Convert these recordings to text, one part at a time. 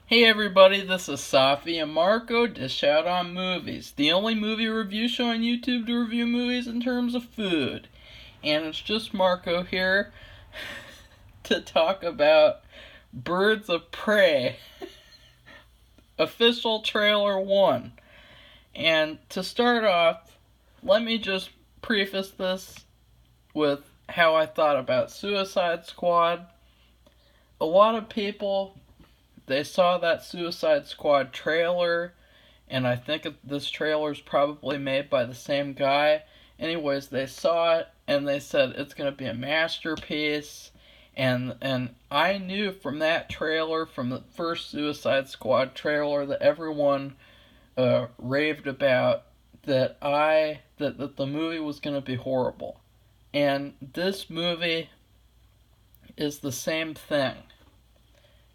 Hey everybody, this is Safi and Marco Dish Out on Movies, the only movie review show on YouTube to review movies in terms of food. And it's just Marco here to talk about Birds of Prey, official trailer 1. And to start off, let me just preface this with how I thought about Suicide Squad. A lot of people, they saw that Suicide Squad trailer, and I think this trailer is probably made by the same guy. Anyways, they saw it, and they said it's going to be a masterpiece. And I knew from that trailer, from the first Suicide Squad trailer that everyone raved about, that the movie was going to be horrible. And this movie is the same thing.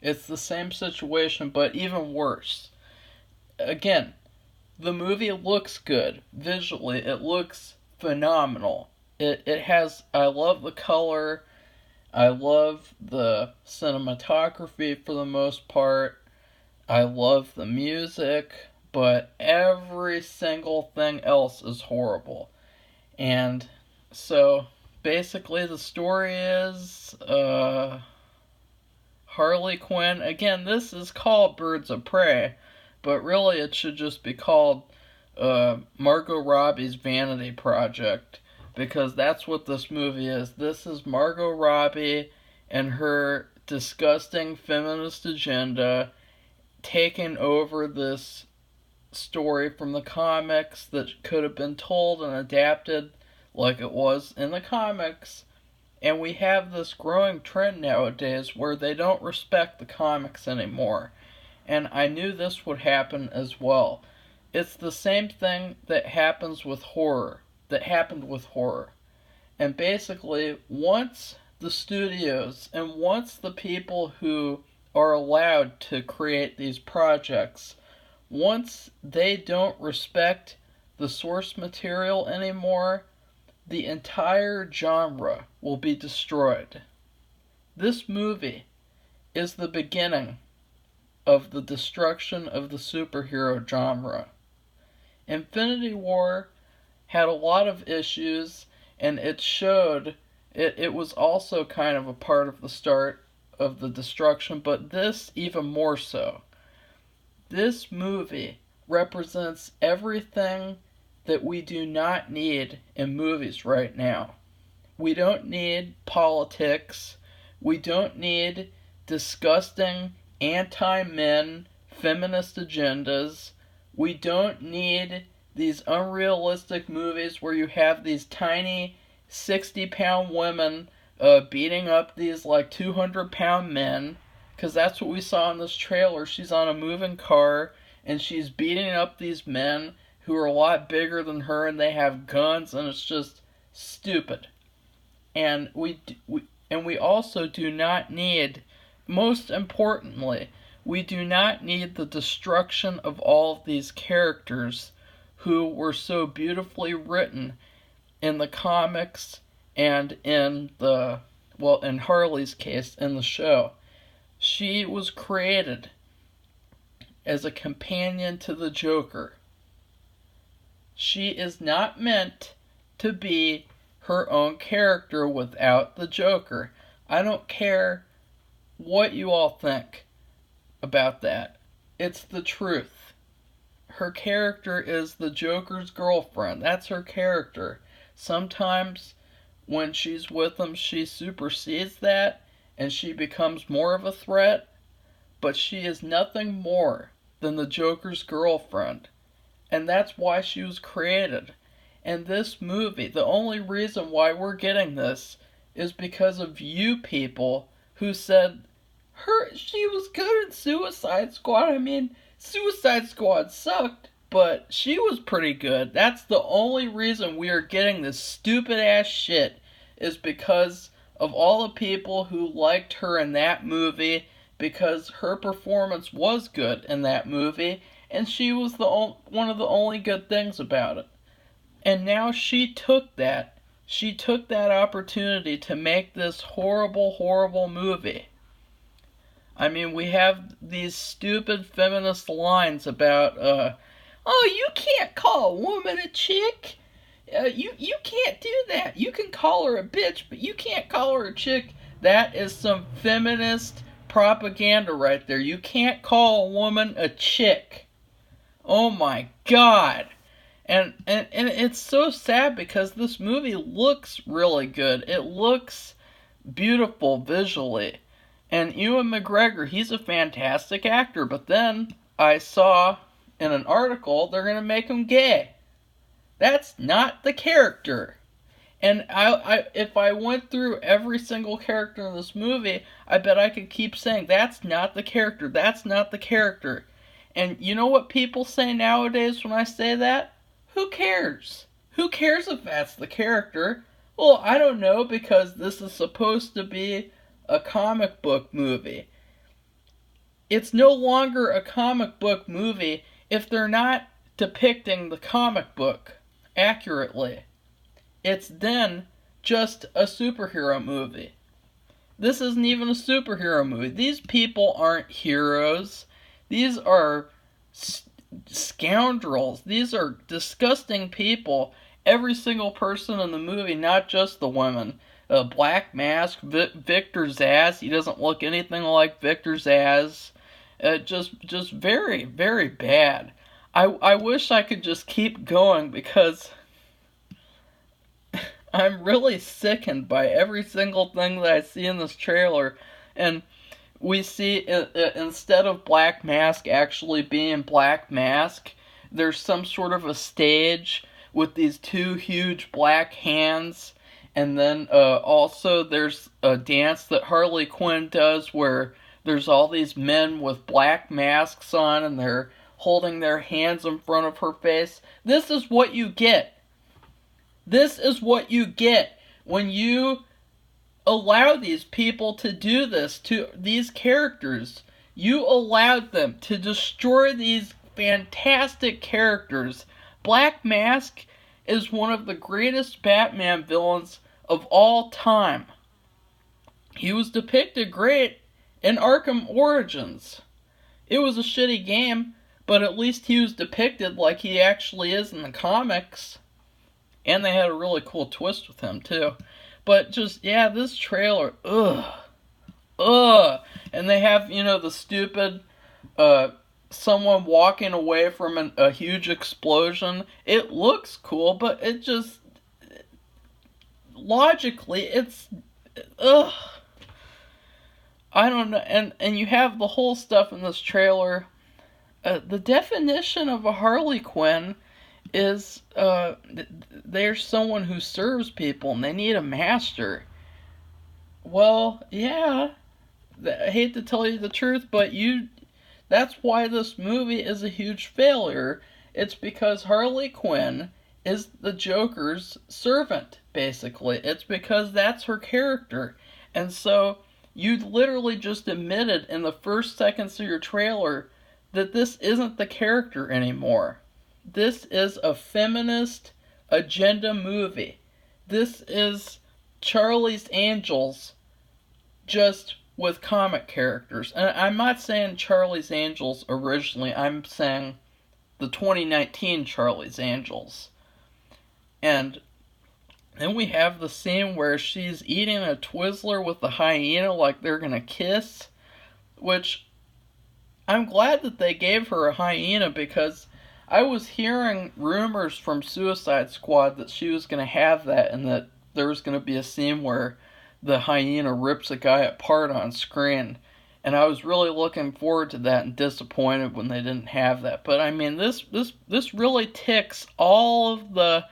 It's the same situation, but even worse. Again, the movie looks good. Visually, it looks phenomenal. It has, I love the color. I love the cinematography for the most part. I love the music. But every single thing else is horrible. And so, basically the story is, Harley Quinn. Again, this is called Birds of Prey, but really it should just be called Margot Robbie's Vanity Project, because that's what this movie is. This is Margot Robbie and her disgusting feminist agenda taking over this story from the comics that could have been told and adapted like it was in the comics. And we have this growing trend nowadays where they don't respect the comics anymore. And I knew this would happen as well. It's the same thing that happened with horror. And basically, once the studios and once the people who are allowed to create these projects, once they don't respect the source material anymore, the entire genre will be destroyed. This movie is the beginning of the destruction of the superhero genre. Infinity War had a lot of issues, and it showed it was also kind of a part of the start of the destruction, but this even more so. This movie represents everything that we do not need in movies right now. We don't need politics. We don't need disgusting anti-men feminist agendas. We don't need these unrealistic movies where you have these tiny 60-pound women beating up these like 200-pound men, because that's what we saw in this trailer. She's on a moving car and she's beating up these men who are a lot bigger than her, and they have guns, and it's just stupid. And we also do not need, most importantly, we do not need the destruction of all of these characters who were so beautifully written in the comics and in Harley's case, in the show. She was created as a companion to the Joker. She is not meant to be her own character without the Joker. I don't care what you all think about that. It's the truth. Her character is the Joker's girlfriend. That's her character. Sometimes when she's with him, she supersedes that and she becomes more of a threat, but she is nothing more than the Joker's girlfriend. And that's why she was created. And this movie, the only reason why we're getting this is because of you people who said she was good in Suicide Squad. I mean, Suicide Squad sucked, but she was pretty good. That's the only reason we are getting this stupid ass shit, is because of all the people who liked her in that movie, because her performance was good in that movie, and she was one of the only good things about it. And now she took that opportunity to make this horrible, horrible movie. I mean, we have these stupid feminist lines about, oh, you can't call a woman a chick. You can't do that. You can call her a bitch, but you can't call her a chick. That is some feminist propaganda right there. You can't call a woman a chick. Oh my god. And it's so sad because this movie looks really good. It looks beautiful visually. And Ewan McGregor, he's a fantastic actor, but then I saw in an article they're going to make him gay. That's not the character. And if I went through every single character in this movie, I bet I could keep saying, that's not the character, that's not the character. And you know what people say nowadays when I say that? Who cares? Who cares if that's the character? Well, I don't know, because this is supposed to be a comic book movie. It's no longer a comic book movie if they're not depicting the comic book accurately. It's then just a superhero movie. This isn't even a superhero movie. These people aren't heroes. These are scoundrels. These are disgusting people. Every single person in the movie, not just the women. Black Mask, Victor Zsasz. He doesn't look anything like Victor Zsasz. Just very, very bad. I wish I could just keep going because I'm really sickened by every single thing that I see in this trailer. And we see, instead of Black Mask actually being Black Mask, there's some sort of a stage with these two huge black hands. And then also there's a dance that Harley Quinn does where there's all these men with black masks on and they're holding their hands in front of her face. This is what you get. This is what you get when you allow these people to do this to these characters. You allowed them to destroy these fantastic characters. Black Mask is one of the greatest Batman villains of all time. He was depicted great in Arkham Origins. It was a shitty game, but at least he was depicted like he actually is in the comics. And they had a really cool twist with him, too. But just, yeah, this trailer, ugh. And they have, the stupid, someone walking away from a huge explosion. It looks cool, but it just, logically, it's, ugh. I don't know, and you have the whole stuff in this trailer. The definition of a Harley Quinn is they're someone who serves people and they need a master. Well, yeah, I hate to tell you the truth, but that's why this movie is a huge failure. It's because Harley Quinn is the Joker's servant, basically. It's because that's her character. And so you literally just admitted in the first seconds of your trailer that this isn't the character anymore. This is a feminist agenda movie. This is Charlie's Angels just with comic characters. And I'm not saying Charlie's Angels originally, I'm saying the 2019 Charlie's Angels. And then we have the scene where she's eating a Twizzler with the hyena like they're gonna kiss, which I'm glad that they gave her a hyena because I was hearing rumors from Suicide Squad that she was gonna have that and that there was gonna be a scene where the hyena rips a guy apart on screen. And I was really looking forward to that and disappointed when they didn't have that. But I mean, this really ticks all of the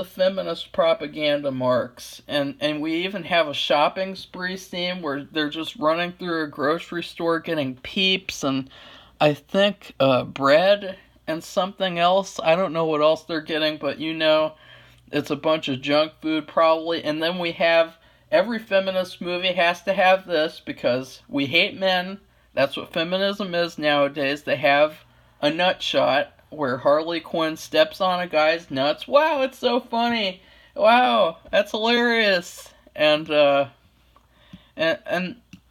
feminist propaganda marks, and we even have a shopping spree scene where they're just running through a grocery store getting Peeps and I think bread and something else. I don't know what else they're getting, but it's a bunch of junk food probably. And then we have every feminist movie has to have this because we hate men. That's what feminism is nowadays. They have a nut shot where Harley Quinn steps on a guy's nuts. Wow, it's so funny. Wow, that's hilarious. And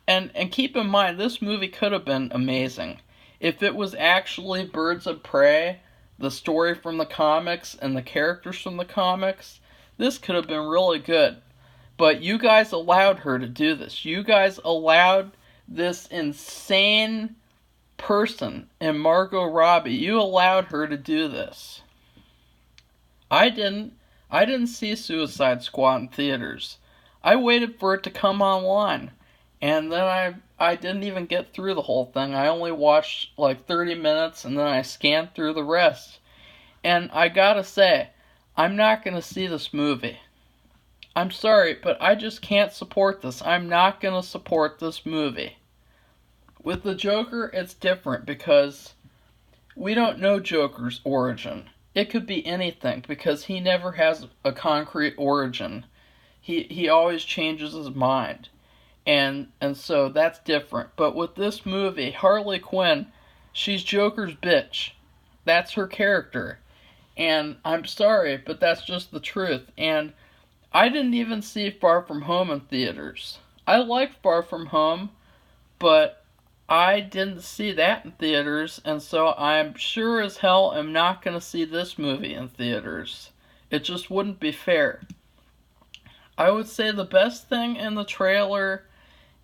And keep in mind, this movie could have been amazing. If it was actually Birds of Prey, the story from the comics and the characters from the comics, this could have been really good. But you guys allowed her to do this. You guys allowed this insane person in Margot Robbie. You allowed her to do this. I didn't. I didn't see Suicide Squad in theaters. I waited for it to come online. And then I didn't even get through the whole thing. I only watched like 30 minutes and then I scanned through the rest. And I gotta say, I'm not gonna see this movie. I'm sorry, but I just can't support this. I'm not gonna support this movie. With the Joker, it's different because we don't know Joker's origin. It could be anything because he never has a concrete origin. He always changes his mind. And so that's different. But with this movie, Harley Quinn, she's Joker's bitch. That's her character. And I'm sorry, but that's just the truth. And I didn't even see Far From Home in theaters. I liked Far From Home, but I didn't see that in theaters, and so I'm sure as hell am not going to see this movie in theaters. It just wouldn't be fair. I would say the best thing in the trailer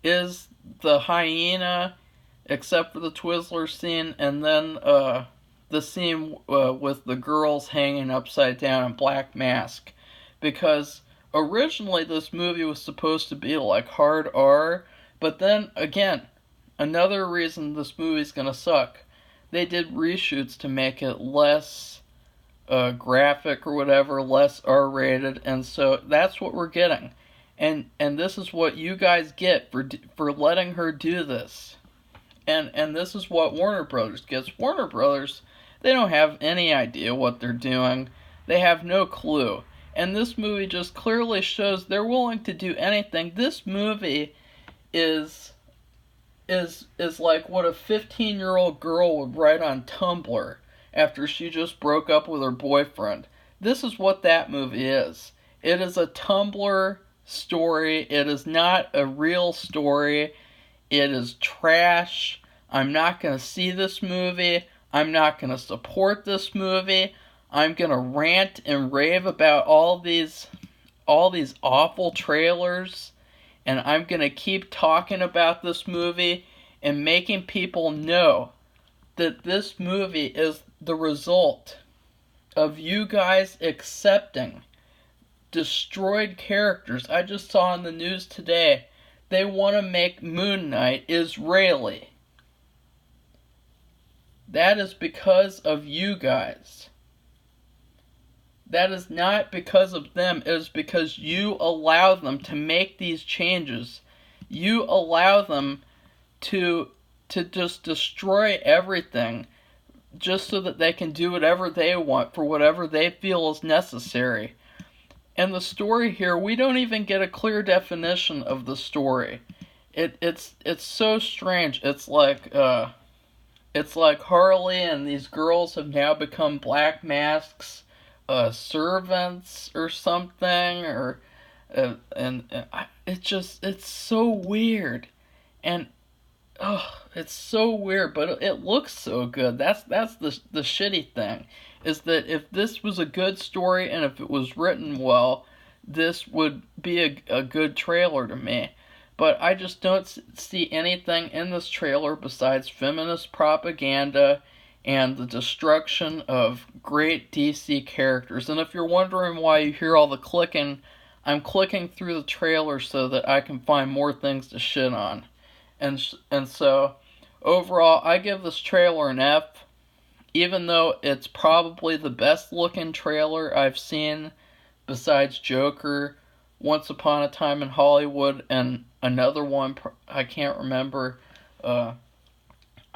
is the hyena, except for the Twizzler scene, and then the scene with the girls hanging upside down in Black Mask. Because originally this movie was supposed to be like hard R, but then again, another reason this movie's gonna suck, they did reshoots to make it less graphic or whatever, less R-rated, and so that's what we're getting. And this is what you guys get for letting her do this. And this is what Warner Brothers gets. Warner Brothers, they don't have any idea what they're doing. They have no clue. And this movie just clearly shows they're willing to do anything. This movie is like what a 15-year-old girl would write on Tumblr after she just broke up with her boyfriend. This is what that movie is. It is a Tumblr story. It is not a real story. It is trash. I'm not going to see this movie. I'm not going to support this movie. I'm going to rant and rave about all these awful trailers. And I'm going to keep talking about this movie and making people know that this movie is the result of you guys accepting destroyed characters. I just saw in the news today they want to make Moon Knight Israeli. That is because of you guys. That is not because of them. It is because you allow them to make these changes. You allow them to just destroy everything just so that they can do whatever they want for whatever they feel is necessary. And the story here, we don't even get a clear definition of the story. It's so strange. It's like Harley and these girls have now become Black Mask's servants or something, or it's so weird, and it's so weird, but it looks so good. That's the shitty thing, is that if this was a good story and if it was written well, this would be a good trailer to me. But I just don't see anything in this trailer besides feminist propaganda and the destruction of great DC characters. And if you're wondering why you hear all the clicking, I'm clicking through the trailer so that I can find more things to shit on. And so, overall, I give this trailer an F, even though it's probably the best looking trailer I've seen besides Joker, Once Upon a Time in Hollywood, and another one I can't remember.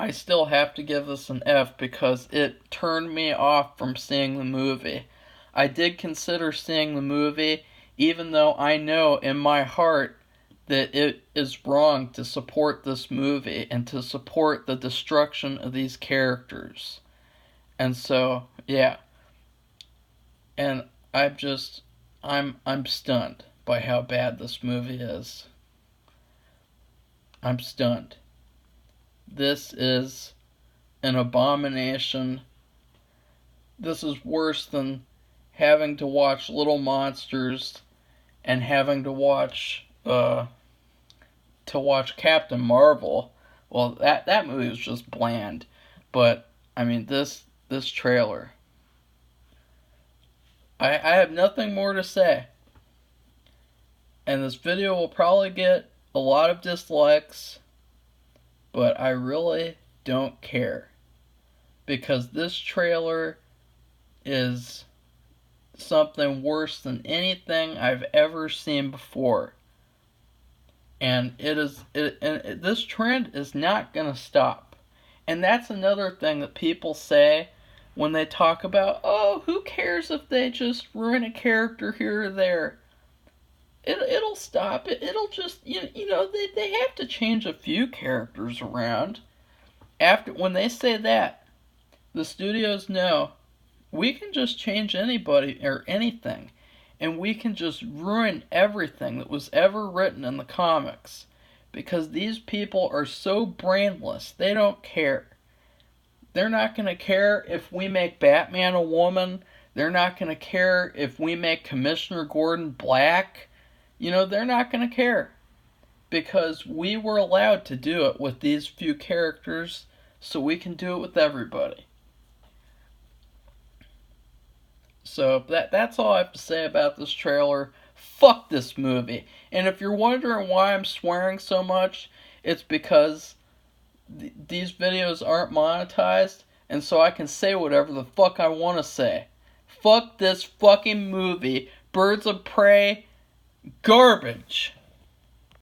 I still have to give this an F because it turned me off from seeing the movie. I did consider seeing the movie, even though I know in my heart that it is wrong to support this movie and to support the destruction of these characters. And so, yeah. And I'm stunned by how bad this movie is. I'm stunned. This is an abomination. This is worse than having to watch Little Monsters and having to watch Captain Marvel. Well, that movie was just bland, but I mean this trailer. I have nothing more to say, and this video will probably get a lot of dislikes, but I really don't care because this trailer is something worse than anything I've ever seen before. And this trend is not going to stop. And that's another thing that people say when they talk about, oh, who cares if they just ruin a character here or there? It'll stop. It'll just, they have to change a few characters around. When they say that, the studios know we can just change anybody or anything, and we can just ruin everything that was ever written in the comics because these people are so brainless. They don't care. They're not going to care if we make Batman a woman. They're not going to care if we make Commissioner Gordon black. They're not going to care because we were allowed to do it with these few characters, so we can do it with everybody. So that's all I have to say about this trailer. Fuck this movie. And if you're wondering why I'm swearing so much, it's because these videos aren't monetized, and so I can say whatever the fuck I want to say. Fuck this fucking movie. Birds of Prey, garbage.